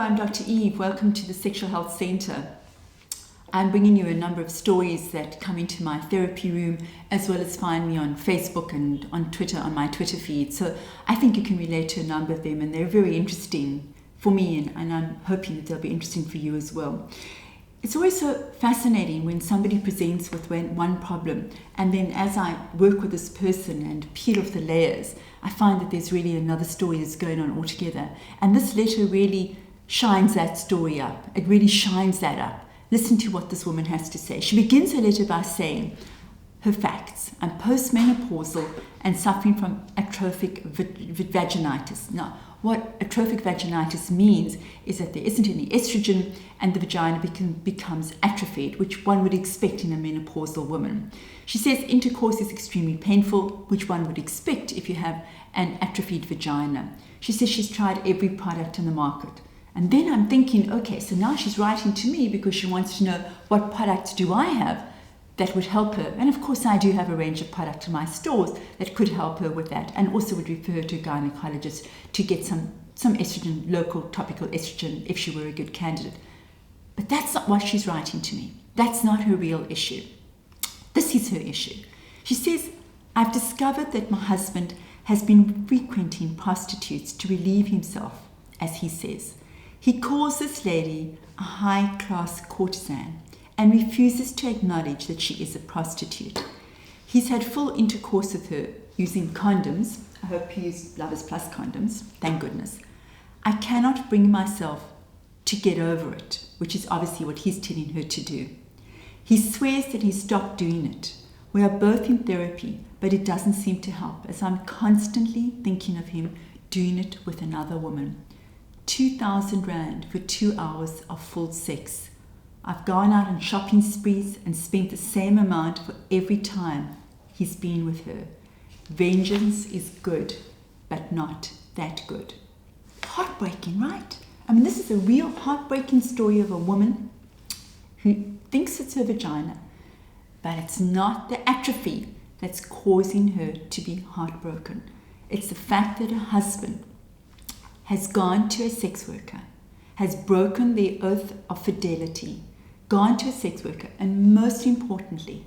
I'm Dr. Eve. Welcome to the Sexual Health Center. I'm bringing you a number of stories that come into my therapy room, as well as find me on Facebook and on Twitter, on my Twitter feed. So I think you can relate to a number of them, and they're very interesting for me, and I'm hoping that they'll be interesting for you as well. It's always so fascinating when somebody presents with one problem, and then as I work with this person and peel off the layers, I find that there's really another story that's going on altogether. And this letter really shines that story up. It really shines that up. Listen to what this woman has to say. She begins her letter by saying her facts. I'm postmenopausal and suffering from atrophic vaginitis. Now, what atrophic vaginitis means is that there isn't any estrogen and the vagina becomes atrophied, which one would expect in a menopausal woman. She says intercourse is extremely painful, which one would expect if you have an atrophied vagina. She says she's tried every product in the market. And then I'm thinking, okay, so now she's writing to me because she wants to know what products do I have that would help her. And of course, I do have a range of products in my stores that could help her with that, and also would refer her to a gynecologist to get some estrogen, local topical estrogen, if she were a good candidate. But that's not what she's writing to me. That's not her real issue. This is her issue. She says, I've discovered that my husband has been frequenting prostitutes to relieve himself, as he says. He calls this lady a high-class courtesan and refuses to acknowledge that she is a prostitute. He's had full intercourse with her using condoms. I hope he used Lovers Plus condoms, thank goodness. I cannot bring myself to get over it, which is obviously what he's telling her to do. He swears that he stopped doing it. We are both in therapy, but it doesn't seem to help, as I'm constantly thinking of him doing it with another woman. 2,000 Rand for 2 hours of full sex. I've gone out on shopping sprees and spent the same amount for every time he's been with her. Vengeance is good, but not that good. Heartbreaking, right? I mean, this is a real heartbreaking story of a woman who thinks it's her vagina, but it's not the atrophy that's causing her to be heartbroken. It's the fact that her husband has gone to a sex worker, has broken the oath of fidelity, gone to a sex worker, and most importantly,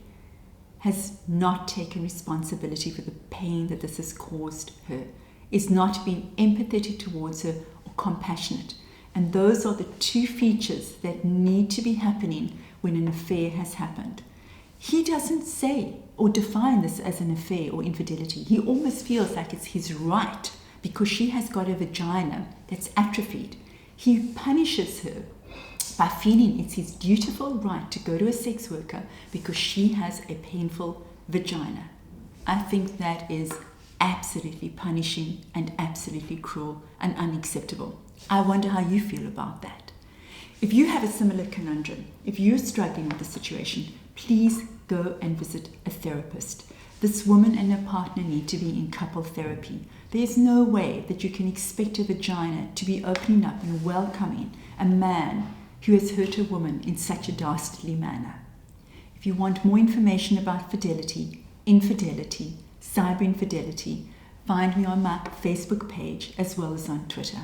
has not taken responsibility for the pain that this has caused her, is not being empathetic towards her or compassionate. And those are the two features that need to be happening when an affair has happened. He doesn't say or define this as an affair or infidelity. He almost feels like it's his right because she has got a vagina that's atrophied. He punishes her by feeling it's his dutiful right to go to a sex worker because she has a painful vagina. I think that is absolutely punishing and absolutely cruel and unacceptable. I wonder how you feel about that. If you have a similar conundrum, if you're struggling with the situation, please go and visit a therapist. This woman and her partner need to be in couple therapy. There's no way that you can expect a vagina to be opening up and welcoming a man who has hurt a woman in such a dastardly manner. If you want more information about fidelity, infidelity, cyber infidelity, find me on my Facebook page as well as on Twitter.